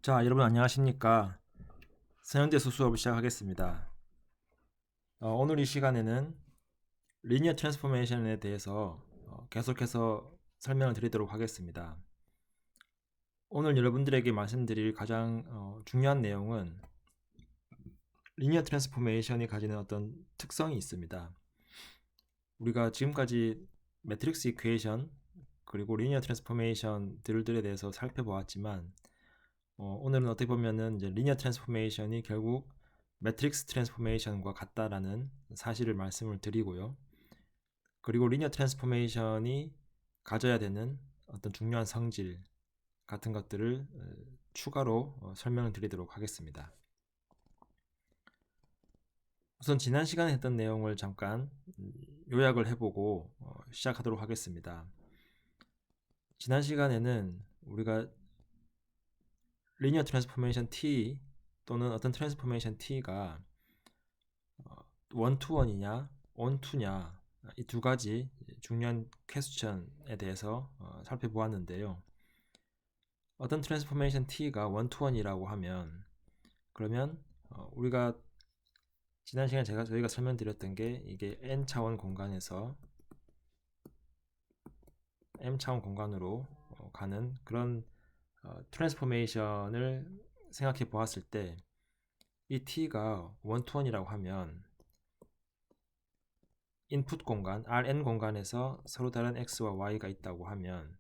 자, 여러분 안녕하십니까? 서현대수 수업을 시작하겠습니다. 오늘 이 시간에는 리니어 트랜스포메이션에 대해서 계속해서 설명을 드리도록 하겠습니다. 오늘 여러분들에게 말씀드릴 가장 중요한 내용은 리니어 트랜스포메이션이 가지는 어떤 특성이 있습니다. 우리가 지금까지 매트릭스 이퀘이션 그리고 리니어 트랜스포메이션들에 대해서 살펴보았지만 오늘은 어떻게 보면은 이제 리니어 트랜스포메이션이 결국 매트릭스 트랜스포메이션과 같다라는 사실을 말씀을 드리고요. 그리고 리니어 트랜스포메이션이 가져야 되는 어떤 중요한 성질 같은 것들을 추가로 설명을 드리도록 하겠습니다. 우선 지난 시간에 했던 내용을 잠깐 요약을 해보고 시작하도록 하겠습니다. 지난 시간에는 우리가 리니어 트랜스포메이션 T 또는 어떤 트랜스포메이션 T가 원투원이냐 온투냐 이 두 가지 중요한 퀘스천에 대해서 살펴보았는데요. 어떤 트랜스포메이션 T가 원투원이라고 하면 그러면 우리가 지난 시간에 저희가 설명드렸던 게 이게 n차원 공간에서 m차원 공간으로 가는 그런 트랜스포메이션을 생각해 보았을 때 이 T가 원투원이라고 하면 인풋 공간 Rn 공간에서 서로 다른 x와 y가 있다고 하면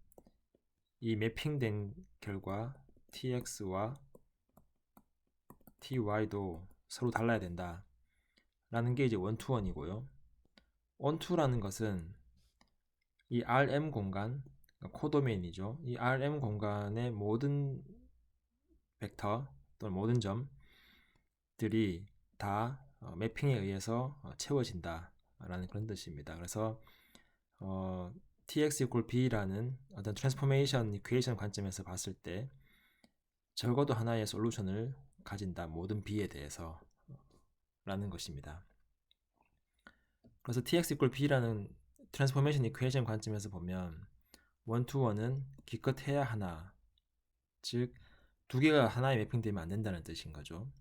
이 매핑된 결과 tx와 ty도 서로 달라야 된다 라는 게 이제 원투원이고요. 온투라는 것은 이 rm 공간 코도메인이죠. 이 rm 공간의 모든 벡터 또는 모든 점들이 다 매핑에 의해서 채워진다 라는 그런 뜻입니다. 그래서 tx b라는 어떤 트랜스포메이션 이퀘이션 관점에서 봤을 때 적어도 하나의 솔루션을 가진다 모든 b에 대해서 라는 것입니다. 그래서 tx b라는 트랜스포메이션 이퀘이션 관점에서 보면 원투원은 기껏해야 하나, 즉 두 개가 하나에 매핑되면 안 된다는 뜻인 거죠.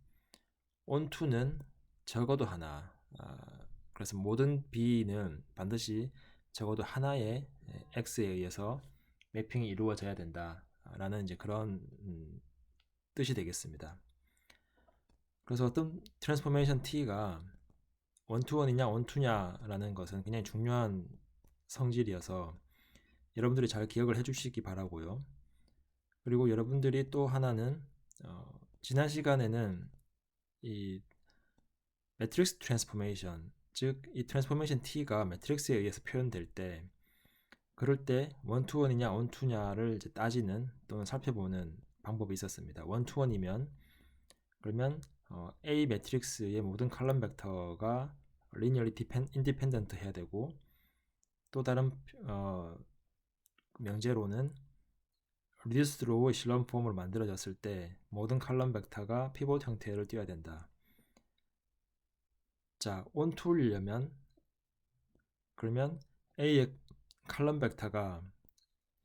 온투는 적어도 하나, 그래서 모든 b는 반드시 적어도 하나의 x에 의해서 매핑이 이루어져야 된다라는 이제 그런 뜻이 되겠습니다. 그래서 어떤 트랜스포메이션 t가 원투원이냐 온투냐라는 것은 굉장히 중요한 성질이어서 여러분들이 잘 기억을 해주시기 바라고요. 그리고 여러분들이 또 하나는 지난 시간에는 이 매트릭스 트랜스포메이션, 즉 이 트랜스포메이션 t가 매트릭스에 의해서 표현될 때 그럴 때 원투원이냐 온투냐를 이제 따지는 또는 살펴보는 방법이 있었습니다. 원투원이면 그러면 A 매트릭스의 모든 컬럼 벡터가 linearly independent 해야 되고 또 다른 명제로는 reduced row echelon 폼으로 만들어졌을 때 모든 컬럼 벡터가 피봇 형태를 띄어야 된다. 자, 온투이려면 그러면 A의 컬럼 벡터가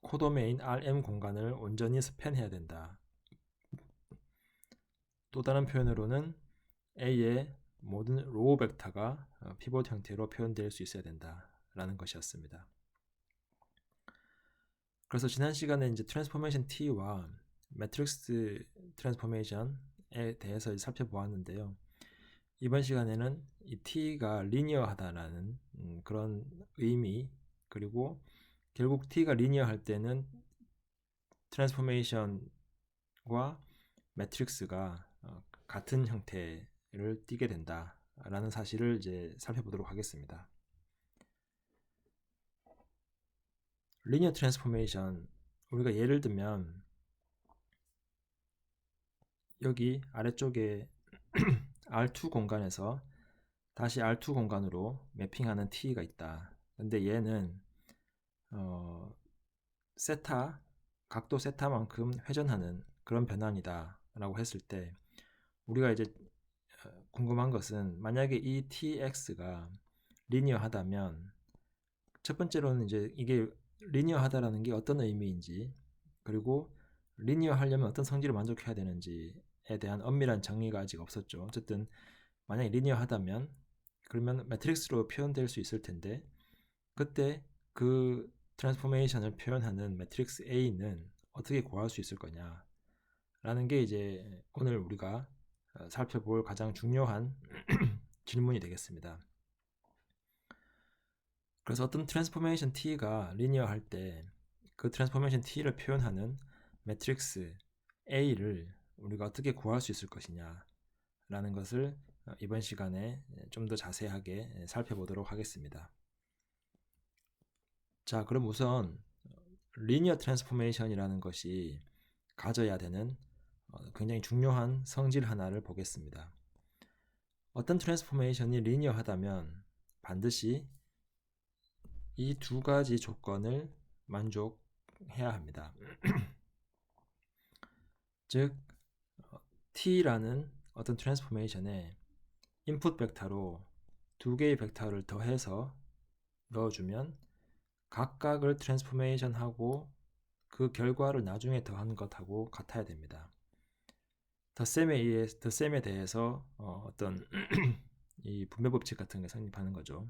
코도메인 RM 공간을 온전히 스팬해야 된다. 또 다른 표현으로는 A의 모든 로우 벡터가 피봇 형태로 표현될 수 있어야 된다라는 것이었습니다. 그래서 지난 시간에 이제 트랜스포메이션 T와 매트릭스 트랜스포메이션에 대해서 살펴보았는데요. 이번 시간에는 이 T가 리니어하다라는 그런 의미 그리고 결국 T가 리니어할 때는 트랜스포메이션과 매트릭스가 같은 형태를 띠게 된다라는 사실을 이제 살펴보도록 하겠습니다. 리니어 트랜스포메이션 우리가 예를 들면 여기 아래쪽에 R2 공간에서 다시 R2 공간으로 매핑하는 T가 있다. 근데 얘는 세타 각도 세타만큼 회전하는 그런 변환이다 라고 했을 때 우리가 이제 궁금한 것은 만약에 이 tx가 리니어하다면 첫 번째로는 이제 이게 리니어하다라는 게 어떤 의미인지 그리고 리니어 하려면 어떤 성질을 만족해야 되는지에 대한 엄밀한 정의가 아직 없었죠. 어쨌든 만약에 리니어 하다면 그러면 매트릭스로 표현될 수 있을 텐데 그때 그 트랜스포메이션을 표현하는 매트릭스 A는 어떻게 구할 수 있을 거냐 라는 게 이제 오늘 우리가 살펴볼 가장 중요한 질문이 되겠습니다. 그래서 어떤 트랜스포메이션 T가 리니어 할 때 그 트랜스포메이션 T를 표현하는 매트릭스 A를 우리가 어떻게 구할 수 있을 것이냐 라는 것을 이번 시간에 좀 더 자세하게 살펴보도록 하겠습니다. 자, 그럼 우선 리니어 트랜스포메이션이라는 것이 가져야 되는 굉장히 중요한 성질 하나를 보겠습니다. 어떤 트랜스포메이션이 리니어하다면 반드시 이 두 가지 조건을 만족해야 합니다. 즉 T라는 어떤 트랜스포메이션에 인풋 벡터로 두 개의 벡터를 더해서 넣어주면 각각을 트랜스포메이션하고 그 결과를 나중에 더한 것하고 같아야 됩니다. 덧셈에 대해서 어떤 이 분배 법칙 같은 게 성립하는 거죠.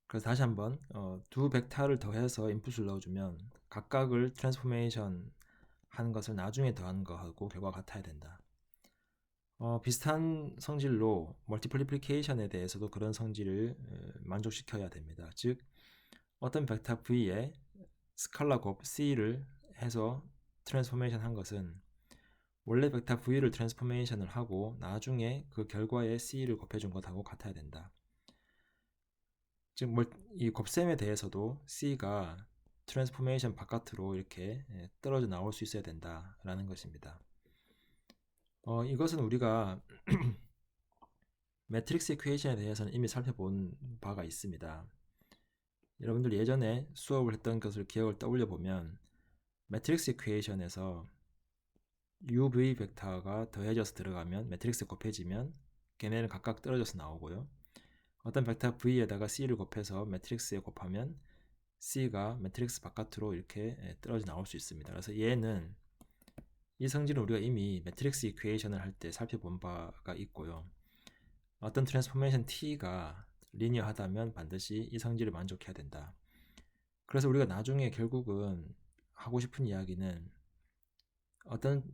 그래서 다시 한번 두 벡터를 더해서 인풋을 넣어주면 각각을 트랜스포메이션 하는 것을 나중에 더한 것하고 결과가 같아야 된다. 비슷한 성질로 멀티플리피케이션에 대해서도 그런 성질을 만족시켜야 됩니다. 즉 어떤 벡터 V에 스칼라 곱 C를 해서 트랜스포메이션 한 것은 원래 벡터 V를 트랜스포메이션을 하고 나중에 그 결과에 C를 곱해준 것하고 같아야 된다. 즉 이 곱셈에 대해서도 C가 트랜스포메이션 바깥으로 이렇게 떨어져 나올 수 있어야 된다라는 것입니다. 이것은 우리가 매트릭스 이퀘이션에 대해서는 이미 살펴본 바가 있습니다. 여러분들 예전에 수업을 했던 것을 기억을 떠올려 보면 매트릭스 이퀘이션에서 UV 벡터가 더해져서 들어가면 매트릭스 곱해지면 걔네는 각각 떨어져서 나오고요. 어떤 벡터 V에다가 C를 곱해서 매트릭스에 곱하면 C가 매트릭스 바깥으로 이렇게 떨어져 나올 수 있습니다. 그래서 얘는 이 성질은 우리가 이미 매트릭스 이퀘이션을 할 때 살펴본 바가 있고요. 어떤 트랜스포메이션 T가 리니어하다면 반드시 이 성질을 만족해야 된다. 그래서 우리가 나중에 결국은 하고 싶은 이야기는 어떤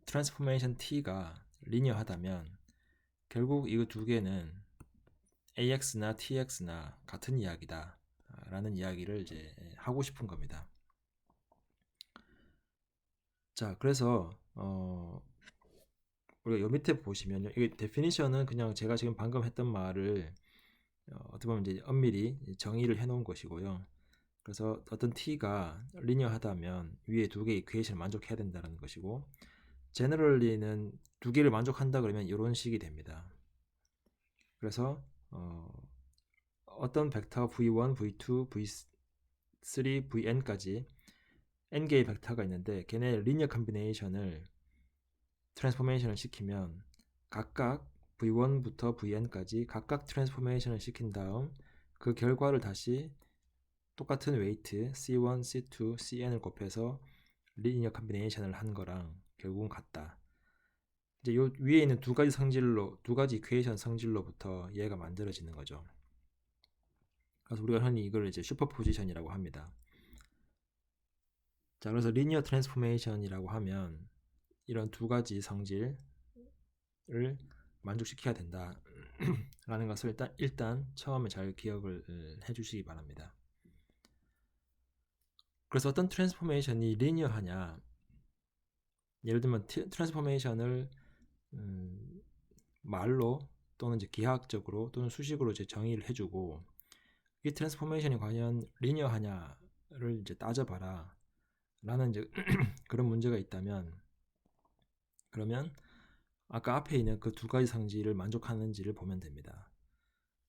트랜스포메이션 T가 리니어하다면 결국 이 두 개는 AX나 TX나 같은 이야기다 라는 이야기를 이제 하고 싶은 겁니다. 자, 그래서 우리가 요 밑에 보시면요, 이게 데피니션은 그냥 제가 지금 방금 했던 말을 어떻게 보면 이제 엄밀히 정의를 해놓은 것이고요. 그래서 어떤 T가 리니어하다면 위에 두 개의 이퀘이션을 만족해야 된다는 것이고, 제너럴리는 두 개를 만족한다 그러면 이런 식이 됩니다. 그래서 어떤 벡터 v1, v2, v3, vn까지 n개의 벡터가 있는데 걔네 리니어 컨비네이션을 트랜스포메이션을 시키면 각각 v1부터 vn까지 각각 트랜스포메이션을 시킨 다음 그 결과를 다시 똑같은 웨이트 c1, c2, cn을 곱해서 리니어 컨비네이션을 한 거랑 결국은 같다. 이제 요 위에 있는 두 가지 이퀘이션 성질로부터 얘가 만들어지는 거죠. 그래서 우리가 흔히 이걸 이제 슈퍼포지션이라고 합니다. 자, 그래서 리니어 트랜스포메이션이라고 하면 이런 두 가지 성질을 만족시켜야 된다 라는 것을 일단 처음에 잘 기억을 해주시기 바랍니다. 그래서 어떤 트랜스포메이션이 리니어하냐, 예를 들면 트랜스포메이션을 말로 또는 이제 기하학적으로 또는 수식으로 이제 정의를 해주고 이 트랜스포메이션이 과연 리니어하냐를 이제 따져봐라 라는 이제 그런 문제가 있다면, 그러면 아까 앞에 있는 그 두 가지 성질을 만족하는지를 보면 됩니다.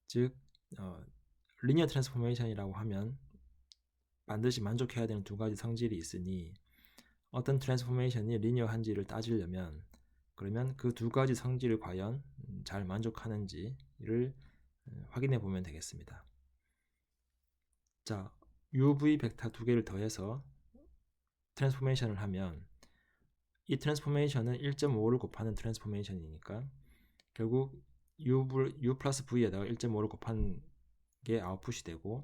즉 리니어 트랜스포메이션이라고 하면 반드시 만족해야 되는 두 가지 성질이 있으니 어떤 트랜스포메이션이 리니어한지를 따지려면 그러면 그 두 가지 성질을 과연 잘 만족하는지를 확인해 보면 되겠습니다. 자, UV 벡터 두 개를 더해서 트랜스포메이션을 하면 이 트랜스포메이션은 1.5를 곱하는 트랜스포메이션이니까 결국 u 플러스 v에다가 1.5를 곱한 게 아웃풋이 되고,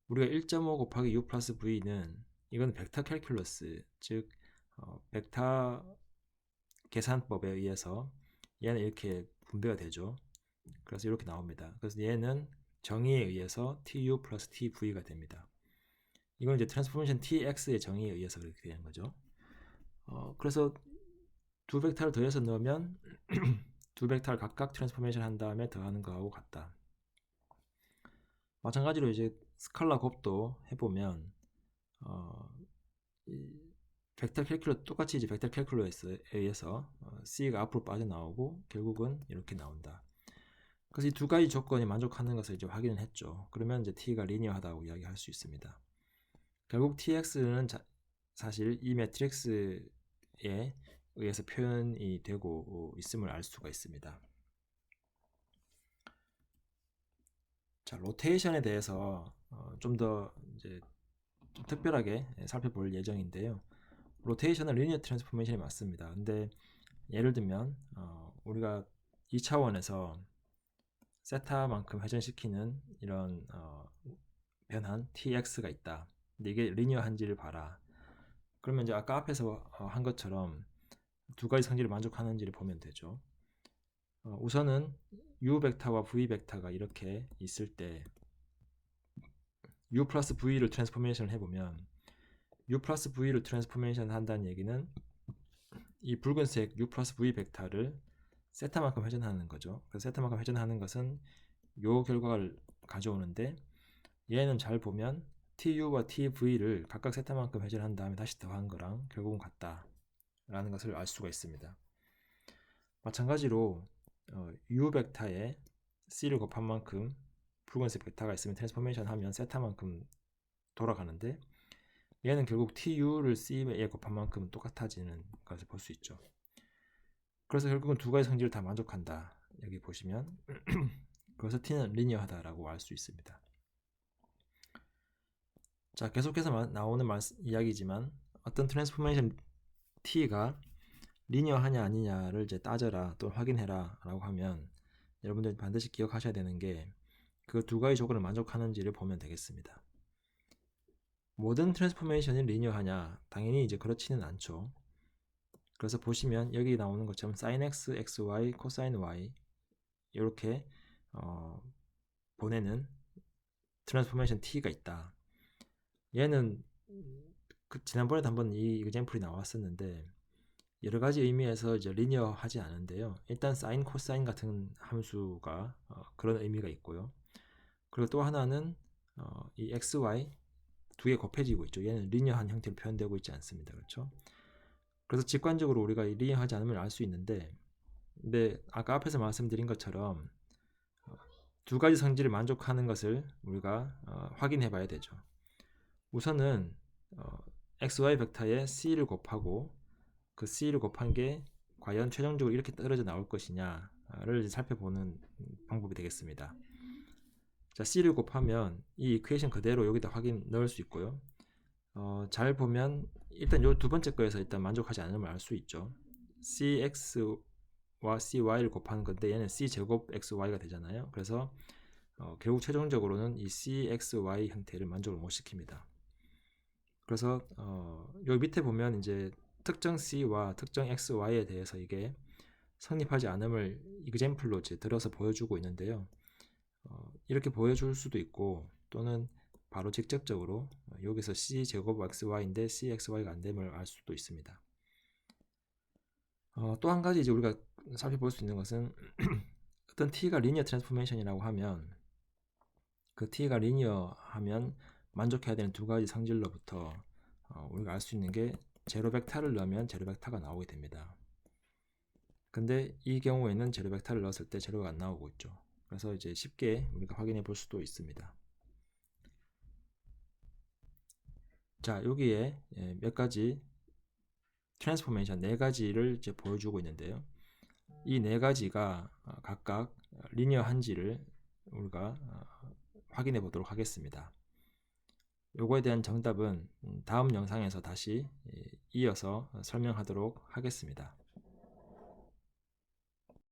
우리가 1.5 곱하기 u 플러스 v는 이건 벡터 캘큘러스, 즉 벡터 계산법에 의해서 얘는 이렇게 분배가 되죠. 그래서 이렇게 나옵니다. 그래서 얘는 정의에 의해서 tu 플러스 tv가 됩니다. 이건 이제 트랜스포메이션 tx의 정의에 의해서 그렇게 되는 거죠. 그래서 두 벡터를 더해서 넣으면 두 벡터를 각각 트랜스포메이션 한 다음에 더하는 거하고 같다. 마찬가지로 이제 스칼라 곱도 해보면 벡터 캘큘러 똑같이 이제 벡터 캘큘러스에 의해서 C가 앞으로 빠져나오고 결국은 이렇게 나온다. 그래서 이 두 가지 조건이 만족하는 것을 이제 확인을 했죠. 그러면 이제 T가 리니어하다고 이야기할 수 있습니다. 결국 TX는 사실 이 매트릭스에 의해서 표현이 되고 있음을 알 수가 있습니다. 자, 로테이션에 대해서 좀 더 이제 좀 특별하게 살펴볼 예정인데요. 로테이션은 리니어 트랜스포메이션이 맞습니다. 근데 예를 들면 우리가 2차원에서 세타만큼 회전시키는 이런 변한 tx가 있다. 근데 이게 리니어한지를 봐라. 그러면 이제 아까 앞에서 한 것처럼 두 가지 성질을 만족하는지를 보면 되죠. 우선은 u 벡터와 v 벡터가 이렇게 있을 때 u 플러스 v를 트랜스포메이션을 해보면 u 플러스 v를 트랜스포메이션 한다는 얘기는 이 붉은색 u 플러스 v 벡터를 세타만큼 회전하는 거죠. 그래서 세타만큼 회전하는 것은 요 결과를 가져오는데, 얘는 잘 보면 tu와 tv를 각각 세타만큼 회전한 다음에 다시 더한 거랑 결국은 같다 라는 것을 알 수가 있습니다. 마찬가지로 u 벡터에 c를 곱한 만큼 붉은색 벡터가 있으면 트랜스포메이션 하면 세타만큼 돌아가는데, 얘는 결국 tu를 c에 곱한 만큼 똑같아지는 것을 볼 수 있죠. 그래서 결국은 두 가지 성질을 다 만족한다. 여기 보시면 그래서 t는 리니어하다라고 알 수 있습니다. 자, 계속해서 나오는 이야기지만 어떤 트랜스포메이션 t가 리니어하냐 아니냐를 이제 따져라 또는 확인해라 라고 하면 여러분들 반드시 기억하셔야 되는 게 그 두 가지 조건을 만족하는지를 보면 되겠습니다. 모든 트랜스포메이션이 리니어하냐? 당연히 이제 그렇지는 않죠. 그래서 보시면 여기 나오는 것처럼 sin x, xy, cosine y 이렇게 보내는 트랜스포메이션 t가 있다. 얘는 지난번에도 한번 이 example이 나왔었는데 여러 가지 의미에서 이제 리니어하지 않은데요. 일단 sin, cosine 같은 함수가 그런 의미가 있고요. 그리고 또 하나는 이 xy 두 개 곱해지고 있죠. 얘는 리니어한 형태로 표현되고 있지 않습니다. 그렇죠? 그래서 직관적으로 우리가 리니어하지 않음을 알 수 있는데, 근데 아까 앞에서 말씀드린 것처럼 두 가지 성질을 만족하는 것을 우리가 확인해 봐야 되죠. 우선은 xy 벡터에 c를 곱하고 그 c를 곱한 게 과연 최종적으로 이렇게 떨어져 나올 것이냐를 살펴보는 방법이 되겠습니다. 자, c를 곱하면 이 이퀘이션 그대로 여기다 확인 넣을 수 있고요. 잘 보면 일단 요 두 번째 거에서 일단 만족하지 않음을 알 수 있죠. cx와 cy를 곱하는 건데 얘는 c제곱 xy가 되잖아요. 그래서 결국 최종적으로는 이 cxy 형태를 만족을 못 시킵니다. 그래서 여기 밑에 보면 이제 특정 c와 특정 xy에 대해서 이게 성립하지 않음을 example로 이제 들어서 보여주고 있는데요. 이렇게 보여줄 수도 있고 또는 바로 직접적으로 여기서 c제곱 xy인데 cxy가 안 됨을 알 수도 있습니다. 또 한 가지 이제 우리가 살펴볼 수 있는 것은 어떤 t가 리니어 트랜스포메이션이라고 하면 그 t가 리니어하면 만족해야 되는 두 가지 성질로부터 우리가 알 수 있는 게 제로 벡터를 넣으면 제로 벡터가 나오게 됩니다. 근데 이 경우에는 제로 벡터를 넣었을 때 제로가 안 나오고 있죠. 그래서 이제 쉽게 우리가 확인해 볼 수도 있습니다. 자, 여기에 몇 가지 트랜스포메이션 네 가지를 이제 보여주고 있는데요. 이 네 가지가 각각 리니어한지를 우리가 확인해 보도록 하겠습니다. 요거에 대한 정답은 다음 영상에서 다시 이어서 설명하도록 하겠습니다.